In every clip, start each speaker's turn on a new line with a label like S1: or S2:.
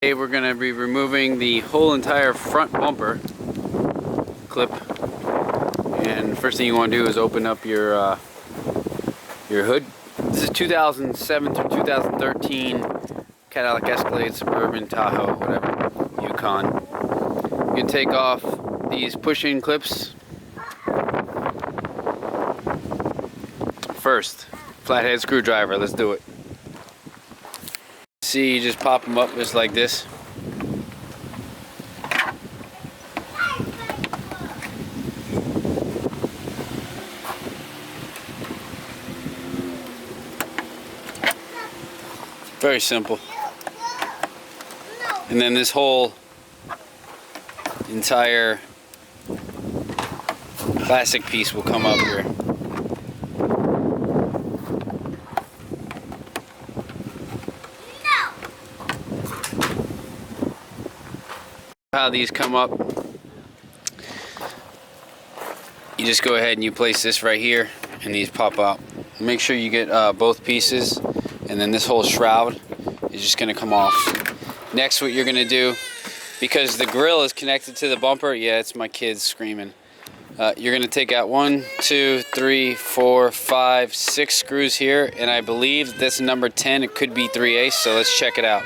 S1: Today we're going to be removing the whole entire front bumper clip, and first thing you want to do is open up your hood. This is 2007 through 2013 Cadillac Escalade, Suburban, Tahoe, whatever, Yukon. You can take off these push-in clips first. Flathead screwdriver, let's do it. See, you just pop them up just like this. Very simple. And then this whole entire plastic piece will come up here. How these come up, you just go ahead and you place this right here and these pop out. Make sure you get both pieces, and then this whole shroud is just going to come off. Next, what you're going to do, because the grill is connected to the bumper, yeah, it's my kids screaming, you're going to take out 1, 2, 3, 4, 5, 6 screws here, and I believe that's number 10. It could be 3/8, so let's check it out.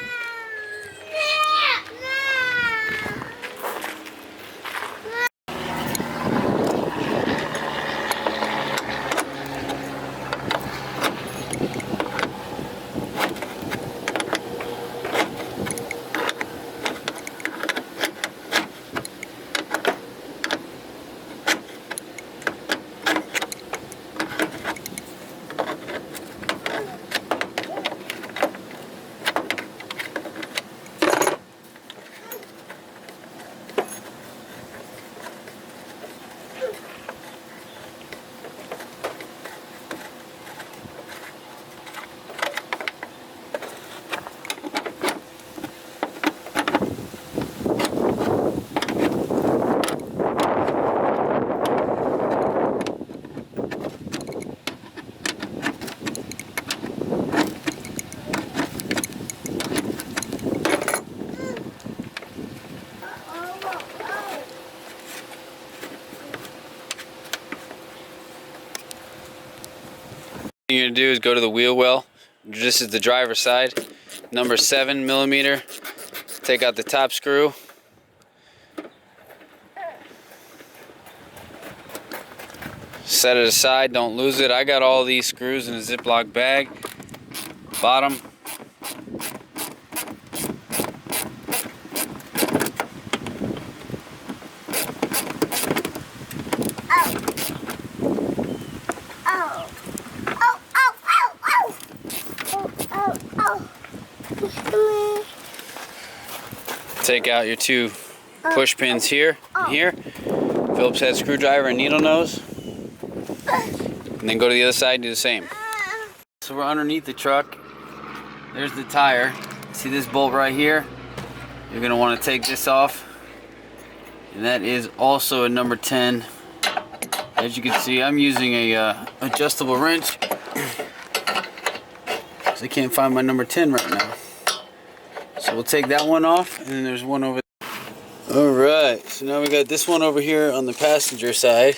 S1: What you're going to do is go to the wheel well. This is the driver's side, number 7mm. Take out the top screw. Set it aside, don't lose it. I got all these screws in a Ziploc bag. Bottom. Take out your 2 push pins here and here. Phillips head screwdriver and needle nose. And then go to the other side and do the same. So we're underneath the truck. There's the tire. See this bolt right here? You're going to want to take this off. And that is also a number 10. As you can see, I'm using a adjustable wrench, because I can't find my number 10 right now. So we'll take that one off, and then there's one over there. Alright, so now we got this one over here on the passenger side.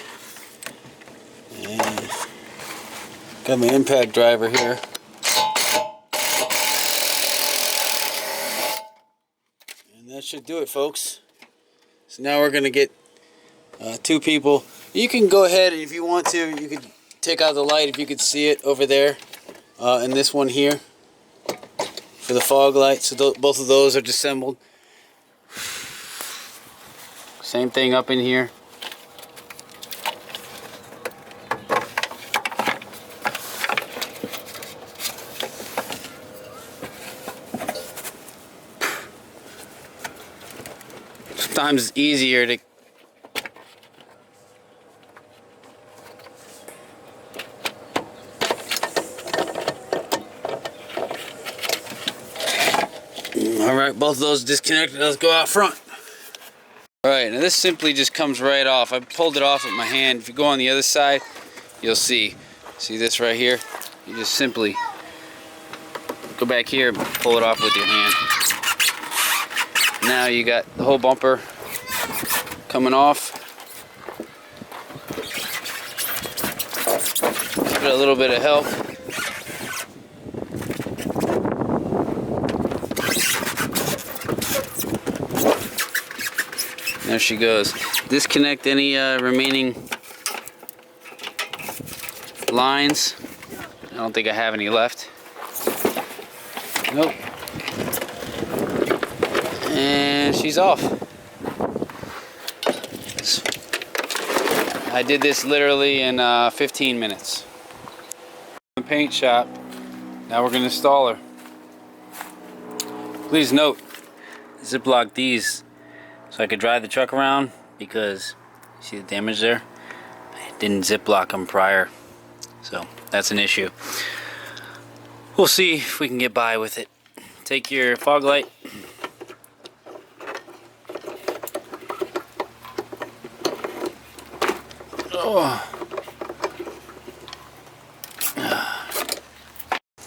S1: And got my impact driver here. And that should do it, folks. So now we're going to get 2 people. You can go ahead, and if you want to, you could take out the light if you could see it over there. And this one here for the fog light. So both of those are disassembled. Same thing up in here. Sometimes it's easier to Alright, both of those disconnected. Let's go out front. Alright, now this simply just comes right off. I pulled it off with my hand. If you go on the other side, you'll see this right here? You just simply go back here and pull it off with your hand. now you got the whole bumper coming off. Give it a little bit of help. There she goes. Disconnect any remaining lines. I don't think I have any left. Nope. And she's off. I did this literally in 15 minutes. The paint shop. Now we're going to install her. Please note, Ziploc these so I could drive the truck around, because see the damage there? I didn't Ziploc them prior, so that's an issue. We'll see if we can get by with it. Take your fog light.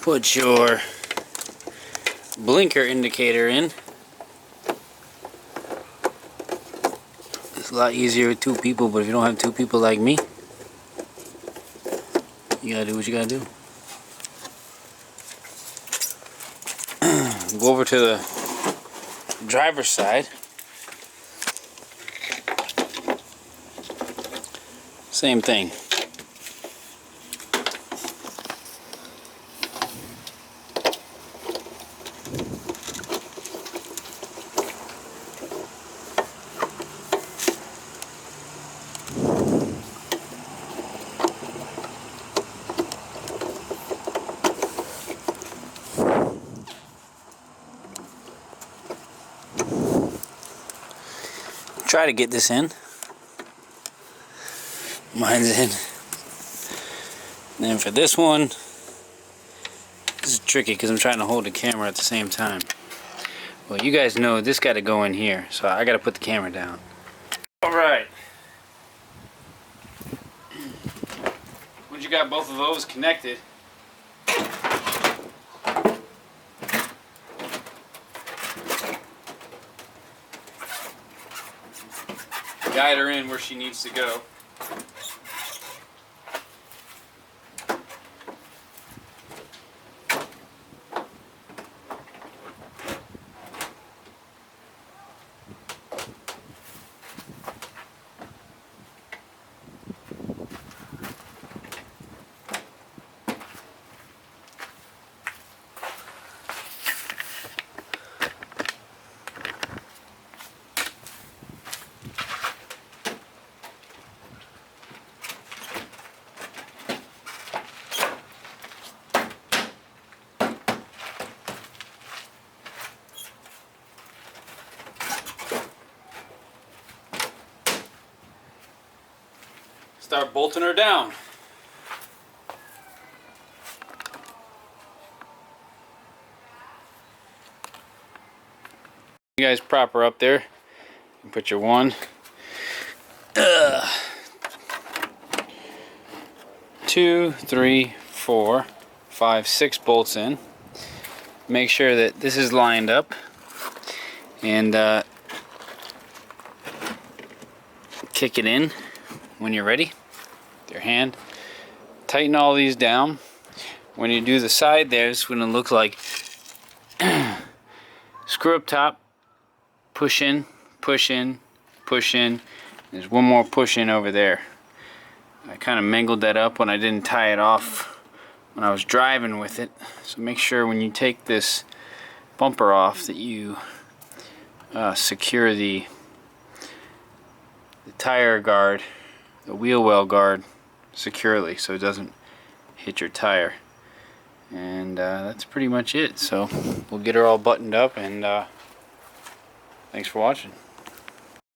S1: Put your blinker indicator in. It's a lot easier with two people, but if you don't have two people like me, you gotta do what you gotta do. Go over to the driver's side. Same thing. Try to get this in. Mine's in. And then for this one, this is tricky because I'm trying to hold the camera at the same time. Well, you guys know this got to go in here, so I got to put the camera down. Alright. Once you got both of those connected, guide her in where she needs to go. Start bolting her down. You guys prop her up there. You put your 1, 2, 3, 4, 5, 6 bolts in. Make sure that this is lined up, and kick it in when you're ready with your hand. Tighten all these down. When you do the side there, it's going to look like screw up top, push in, push in, push in. There's one more push in over there. I kind of mangled that up when I didn't tie it off when I was driving with it. So make sure when you take this bumper off that you secure the tire guard, the wheel well guard, securely so it doesn't hit your tire. And that's pretty much it. So we'll get her all buttoned up, and thanks for watching.